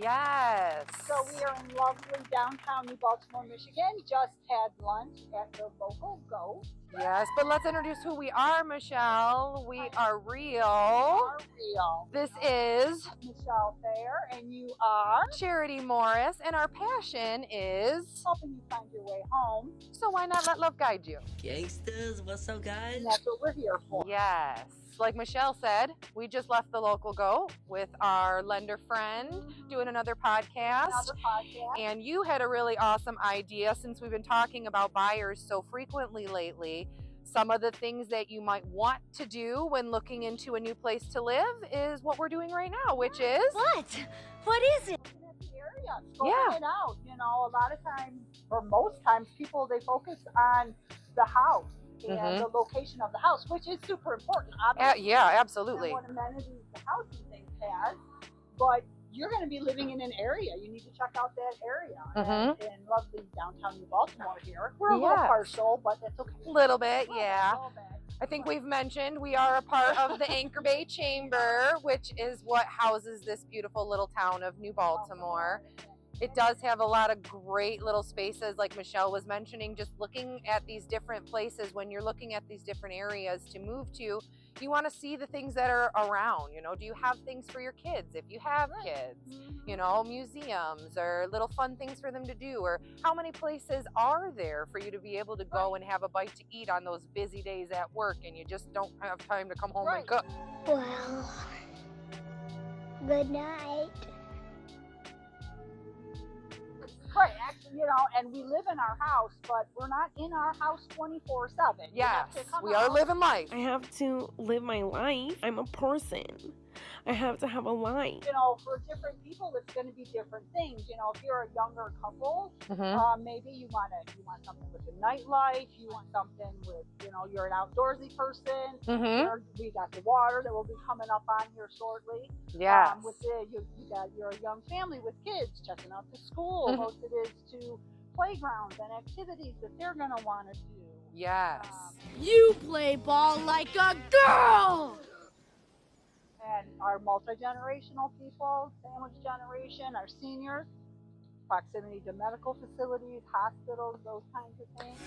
Yes. So we are in lovely downtown New Baltimore, Michigan. Just had lunch at the local Go. Yes, but let's introduce who we are, Michelle. We are real. R.E.A.L. This is Michelle Thayer, and you are Charity Morris, and our passion is helping you find your way home. So why not let love guide you? Gangsters, what's up, guys? And that's what we're here for. Yes. Like Michelle said, we just left the local Go with our lender friend doing another podcast. And you had a really awesome idea, since we've been talking about buyers so frequently lately. Some of the things that you might want to do when looking into a new place to live is what we're doing right now, which is... What is it? Scoping it out. You know, a lot of times, or most times, people, they focus on the house and the location of the house, which is super important, obviously. Yeah, absolutely. And what amenities the house and things has, but you're going to be living in an area. You need to check out that area. And in lovely downtown New Baltimore here. We're a little partial, but that's okay. A little bit, yeah. I think we've mentioned we are a part of the Anchor Bay Chamber, which is what houses this beautiful little town of New Baltimore. It does have a lot of great little spaces, like Michelle was mentioning. Just looking at these different places, when you're looking at these different areas to move to, you want to see the things that are around. You know, do you have things for your kids if you have kids? You know, museums or little fun things for them to do, or how many places are there for you to be able to go and have a bite to eat on those busy days at work and you just don't have time to come home and cook? Well, good night. Right, actually, you know, and we live in our house, but we're not in our house 24/7. Yes, we are living life. I have to live my life. I'm a person. I have to have a life. You know, for different people, it's going to be different things. You know, if you're a younger couple, maybe you want something with a nightlife. You want something with, you know, you're an outdoorsy person. We got the water that will be coming up on here shortly. Yes. You're a young family with kids checking out the school. Most it is to playgrounds and activities that they're going to want to do. Yes. You play ball like a girl! And our multi-generational people, sandwich generation, our seniors, proximity to medical facilities, hospitals, those kinds of things.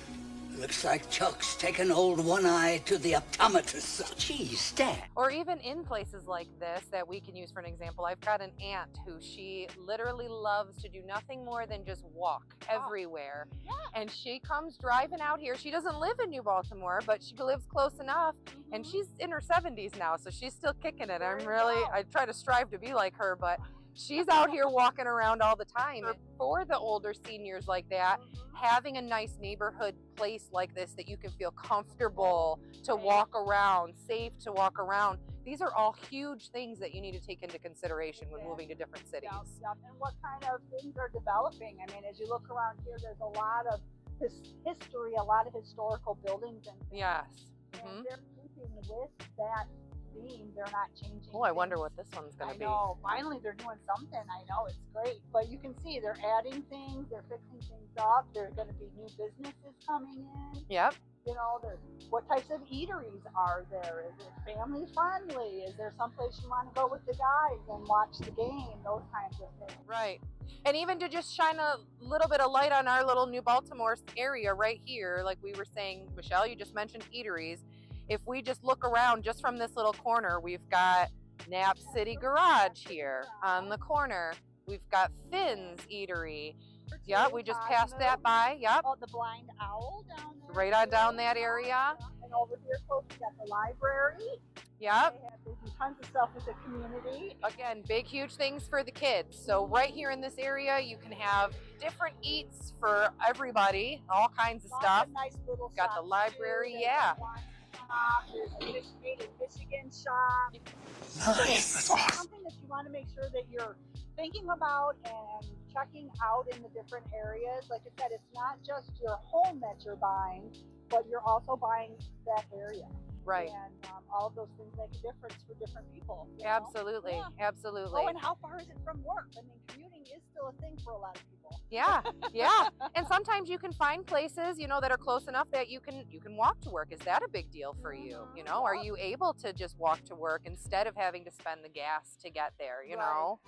Looks like Chuck's taken old One Eye to the optometrist. Geez, Stan. Or even in places like this that we can use for an example, I've got an aunt who she literally loves to do nothing more than just walk everywhere. And she comes driving out here. She doesn't live in New Baltimore, but she lives close enough, and she's in her 70s now, so she's still kicking it. I try to strive to be like her, but she's out here walking around all the time. For the older seniors like that, having a nice neighborhood place like this that you can feel comfortable to walk around, safe to walk around, these are all huge things that you need to take into consideration when moving to different cities. And what kind of things are developing? I mean, as you look around here, there's a lot of history, a lot of historical buildings and things. Yes. And they're keeping with that theme. They're not changing. Oh, I wonder what this one's going to be. I know. Finally, they're doing something. I know. It's great. But you can see they're adding things. They're fixing things up. There's going to be new businesses coming in. Yep. You know, what types of eateries are there? Is it family friendly? Is there someplace you want to go with the guys and watch the game? Those kinds of things. Right. And even to just shine a little bit of light on our little New Baltimore area right here, like we were saying, Michelle, you just mentioned eateries. If we just look around just from this little corner, we've got Nap City Garage here on the corner. We've got Finn's Eatery. Yep, we just passed that by. Yep. Oh, the Blind Owl down there. Right on down that area. And over here close, we got the library. Yep. They have tons of stuff with the community. Again, big, huge things for the kids. So right here in this area, you can have different eats for everybody, all kinds of stuff. Nice little got the library, yeah. There's a Michigan shop. Nice. That's awesome. Something that you want to make sure that you're thinking about and checking out in the different areas. Like I said, it's not just your home that you're buying, but you're also buying that area. Right. And all of those things make a difference for different people. Absolutely. Yeah. Absolutely. Oh, and how far is it from work? I mean, commuting is still a thing for a lot of people. Yeah. Yeah. And sometimes you can find places, you know, that are close enough that you can walk to work. Is that a big deal for you? You know, are you able to just walk to work instead of having to spend the gas to get there, you know?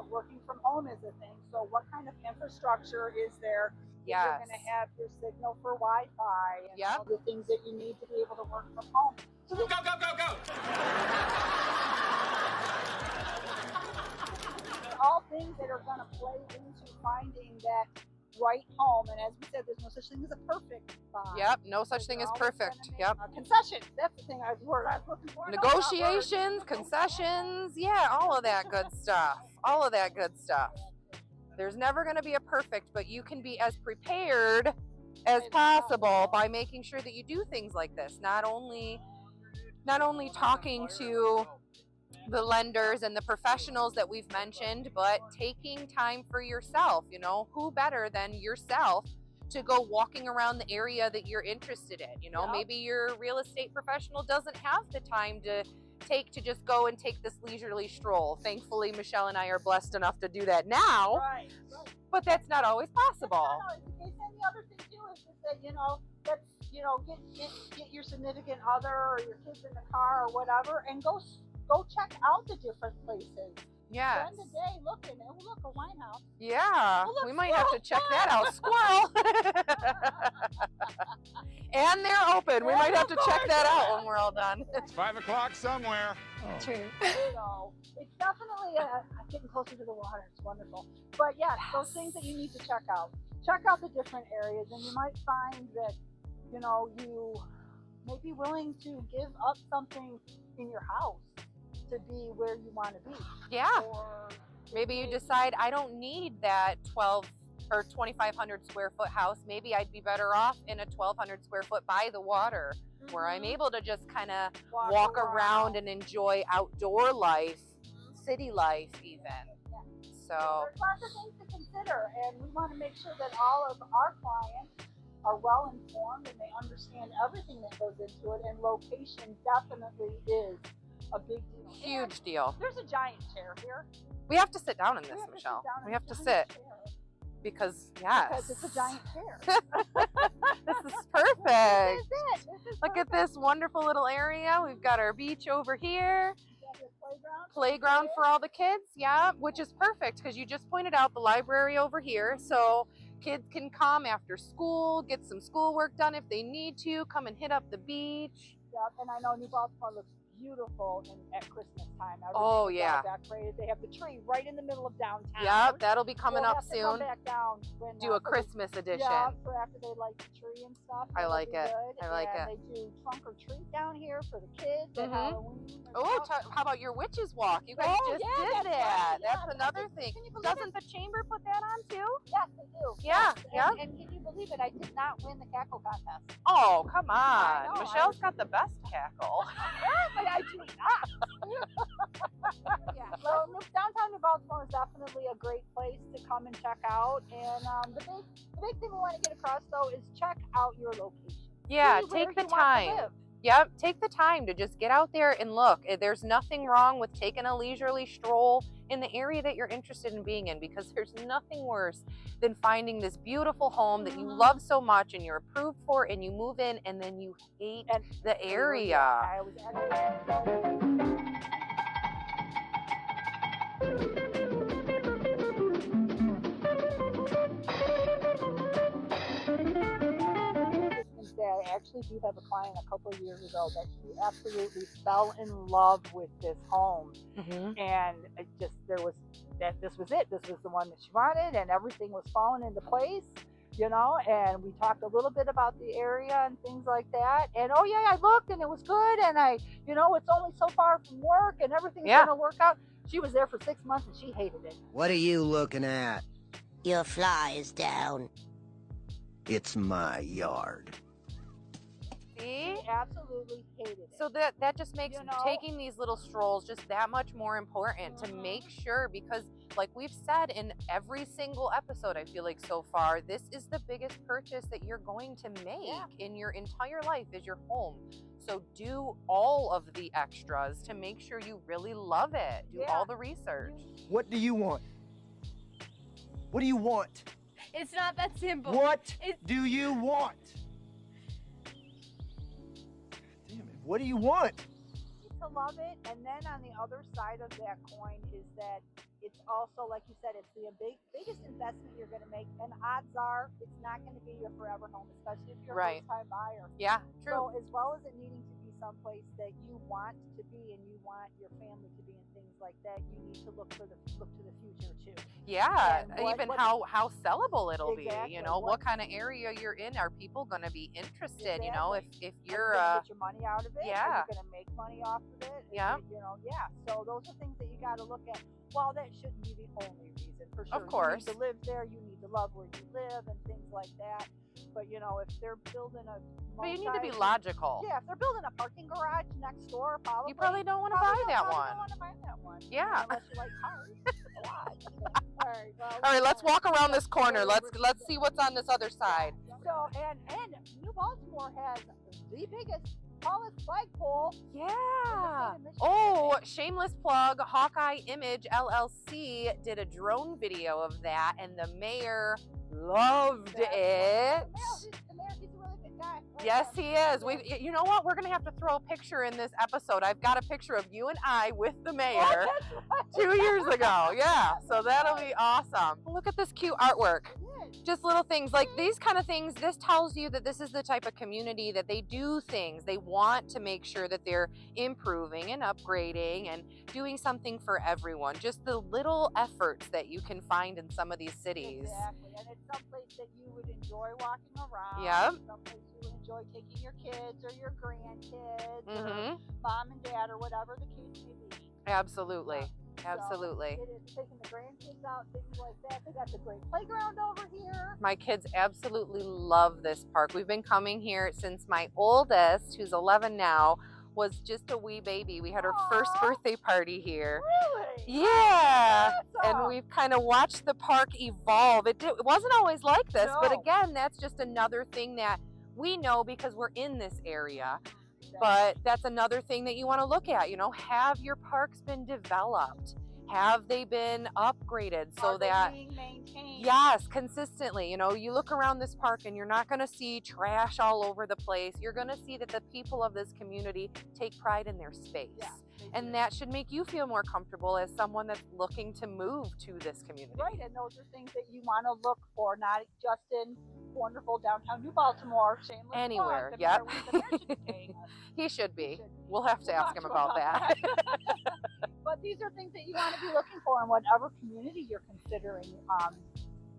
but working from home is a thing. So what kind of infrastructure is there? You're going to have your signal for Wi-Fi and all the things that you need to be able to work from home. So go, go, go, go! All things that are going to play into finding that right home. And as we said, there's no such thing as a perfect buy. Yep, no such thing as perfect. Yep. Concessions, that's the thing I was looking for. Negotiations, concessions, yeah, all of that good stuff. All of that good stuff. There's never going to be a perfect, but you can be as prepared as possible by making sure that you do things like this. Not only talking to the lenders and the professionals that we've mentioned, but taking time for yourself. You know, who better than yourself to go walking around the area that you're interested in? You know, maybe your real estate professional doesn't have the time to just go and take this leisurely stroll. Thankfully, Michelle and I are blessed enough to do that now. Right. But that's not always possible. And the other thing too is just that, you know, let's, you know, get your significant other or your kids in the car or whatever, and go check out the different places. Yeah. Spend the day looking, and look, a wine house. Yeah, Oh, look, we might have to check that out. Squirrel. And they're open. We might have to check that out when we're all done. It's 5 o'clock somewhere. True. So it's definitely getting closer to the water. It's wonderful. But yeah, those things that you need to check out. Check out the different areas, and you might find that, you know, you may be willing to give up something in your house to be where you want to be. Yeah. Or maybe you decide I don't need that 12 or 2,500 square foot house. Maybe I'd be better off in a 1,200 square foot by the water, where I'm able to just kind of walk around and enjoy outdoor life, city life even. So there's lots of things to consider, and we want to make sure that all of our clients are well informed and they understand everything that goes into it, and location definitely is a big deal. Huge deal. There's a giant chair here. We have to sit down in this, Michelle. We have to sit. Because, yes. Because it's a giant chair. This is perfect. Look at this wonderful little area. We've got our beach over here. Playground for all the kids, yeah, which is perfect because you just pointed out the library over here. So kids can come after school, get some schoolwork done if they need to, come and hit up the beach. Yep, and I know New Baltimore looks beautiful at Christmas time. Oh, yeah. Decorated. They have the tree right in the middle of downtown. Yep, that'll be coming up soon. Come back down when, do a Christmas edition. Yeah, for after they light the tree and stuff. I like it. Good. I like it. They do trunk or treat down here for the kids at Halloween. Oh, how about your witch's walk? You guys just did that. That's another thing. Doesn't the chamber put that on too? Yes, they do. Yeah, yeah. And can you believe it? I did not win the cackle contest. Oh, come on. I know, Michelle's got the best cackle. But I do not. Yeah. So downtown New Baltimore is definitely a great place to come and check out. And the big thing we want to get across though is check out your location. Yeah, See where take the you want to time. live. Yep, take the time to just get out there and look. There's nothing wrong with taking a leisurely stroll in the area that you're interested in being in, because there's nothing worse than finding this beautiful home that you love so much and you're approved for, and you move in and then you hate the area. I was I actually do have a client a couple of years ago that she absolutely fell in love with this home, and it just this was it. This was the one that she wanted, and everything was falling into place, you know. And we talked a little bit about the area and things like that. And oh yeah, I looked and it was good, and it's only so far from work, and everything's gonna work out. She was there for 6 months and she hated it. What are you looking at? Your fly is down. It's my yard. See? She absolutely hated it. So that just makes taking these little strolls just that much more important to make sure, because like we've said in every single episode, I feel like so far, this is the biggest purchase that you're going to make in your entire life is your home. So do all of the extras to make sure you really love it. Do all the research. What do you want? What do you want? It's not that simple. What do you want? Damn it, what do you want? To love it, and then on the other side of that coin is that it's also, like you said, it's the biggest investment you're going to make, and odds are it's not going to be your forever home, especially if you're a first-time buyer. Yeah, true. So as well as it needing to be someplace that you want to be and you want your family to be and things like that, you need to look to the future too. Yeah, And even how sellable it'll be. Exactly. You know, what kind of area you're in. Are people going to be interested? You know, if Are you you're gonna get your money out of it? yeah. Are you going to make money off of it? Yeah. You know, yeah. So those are things that you got to look at. Well, that shouldn't be the only reason, for sure. Of course. You need to live there. You need to love where you live and things like that. But you know, if they're building a But you need to be logical. Yeah, if they're building a parking garage next door, You probably don't want to buy that one. Don't want to buy that one. Yeah. Unless you like cars. A lot. All right. Well, All right, let's walk around this corner. Let's see what's on this other side. So and New Baltimore has the biggest, tallest flagpole. Yeah. in the state of Michigan. Oh, shameless plug. Hawkeye Image LLC did a drone video of that, and the mayor loved it. The mayor, he's a really good guy. Yes, he is. You know what? We're gonna have to throw a picture in this episode. I've got a picture of you and I with the mayor 2 years ago. Yeah, so that'll be awesome. Look at this cute artwork. Just little things like these kind of things. This tells you that this is the type of community that they do things. They want to make sure that they're improving and upgrading and doing something for everyone. Just the little efforts that you can find in some of these cities. Exactly, and it's someplace that you would enjoy walking around. Yep. Someplace you would enjoy taking your kids or your grandkids Mm-hmm. or mom and dad or whatever the case may be. Absolutely. Absolutely. So it is taking the grandkids out, things like that. They got the great playground over here. My kids absolutely love this park. We've been coming here since my oldest, who's 11 now, was just a wee baby. We had her first birthday party here. Really? Yeah. Awesome. And we've kind of watched the park evolve. It wasn't always like this, but No. again, that's just another thing that we know because we're in this area. But that's another thing that you want to look at. You know, have your parks been developed? Have they been upgraded so Are they that being maintained? yes, consistently? You know, you look around this park and you're not going to see trash all over the place. You're going to see that the people of this community take pride in their space. Yeah, And that should make you feel more comfortable as someone that's looking to move to this community. Right, and those are things that you want to look for, not just in wonderful downtown New Baltimore, shameless Anywhere, plug. yep. The mayor should be paying us. He should be. He should be. We'll have to ask him Talk about that. But these are things that you want to be looking for in whatever community you're considering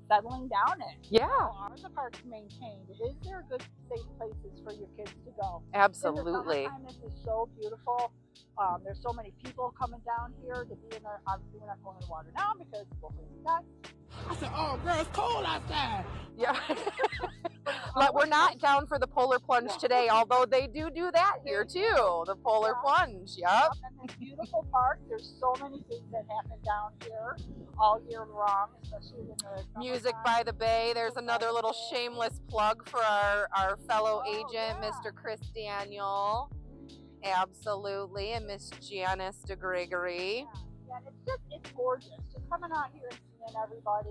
settling down in. Yeah. Are the parks maintained? Is there good, safe places for your kids to go? Absolutely. In the summertime, this is so beautiful. There's so many people coming down here to be in there. Obviously, we're not going in the water now because we'll freeze to death. I said, oh, girl, it's cold outside. Yeah. But we're not down for the polar plunge today, although they do that here too. The polar plunge. Yep. And this beautiful park. There's so many things that happen down here all year long, especially in the Music summertime. by the Bay. There's another little shameless plug for our fellow agent, yeah. Mr. Chris Daniel. Absolutely. And Miss Janice DeGregory. Yeah, and it's gorgeous. Just coming out here and seeing everybody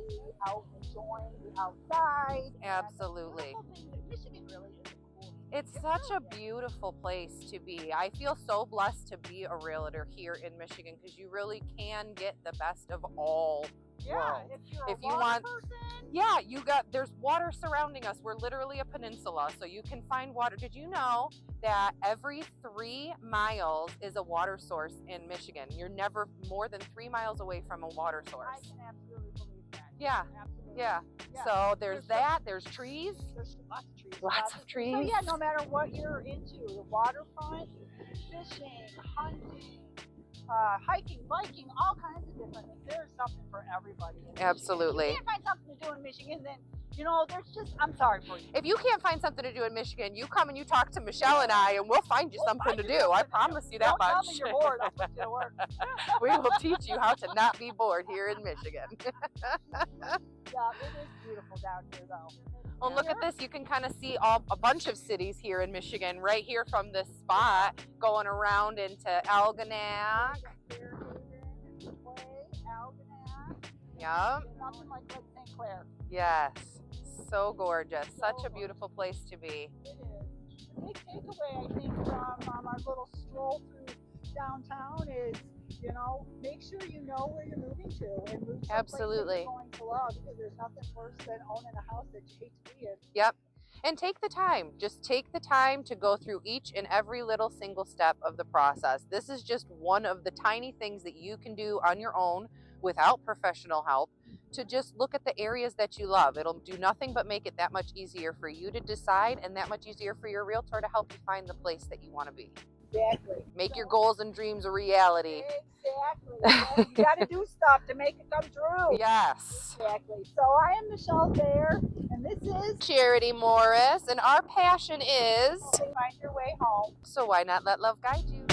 out enjoying the outside. Absolutely. And the beautiful thing that Michigan really is cool. It's such a beautiful place to be. I feel so blessed to be a realtor here in Michigan because you really can get the best of all worlds. If you a water want- person, Yeah, there's water surrounding us. We're literally a peninsula, so you can find water. Did you know that every 3 miles is a water source in Michigan? You're never more than 3 miles away from a water I source. can absolutely believe that. Yeah, Absolutely. yeah. Yeah. So there's There's that. There's trees. There's lots of trees. Lots of trees. So yeah, no matter what you're into, the waterfront, fishing, hunting, hiking, biking, all kinds of different things. There's something for everybody. In Michigan. Absolutely. If you can't find something to do in Michigan, then, you know, there's just, I'm sorry for you. If you can't find something to do in Michigan, you come and you talk to Michelle and I, and we'll find you something to do. I promise you that Don't tell much. me you're bored. I'll put you to work. We will teach you how to not be bored here in Michigan. Yeah, it is beautiful down here, though. Well, look at this. You can kind of see a bunch of cities here in Michigan right here from this spot, going around into Algonac. Yep. Nothing like Lake St. Clair. Yes. So gorgeous. Such a beautiful place to be. It is. The big takeaway, I think, from our little stroll through downtown is, you know, make sure you know where you're moving to and move someplace that Absolutely. you're going to love, because there's nothing worse than owning a house that you hate to be in. Yep. And take the time. Just take the time to go through each and every little single step of the process. This is just one of the tiny things that you can do on your own without professional help to just look at the areas that you love. It'll do nothing but make it that much easier for you to decide and that much easier for your realtor to help you find the place that you want to be. Exactly. Make your goals and dreams a reality. Exactly. You got to do stuff to make it come true. Yes. Exactly. So I am Michelle Thayer, and this is Charity Morris, and our passion is Find Your Way Home. so why not let love guide you?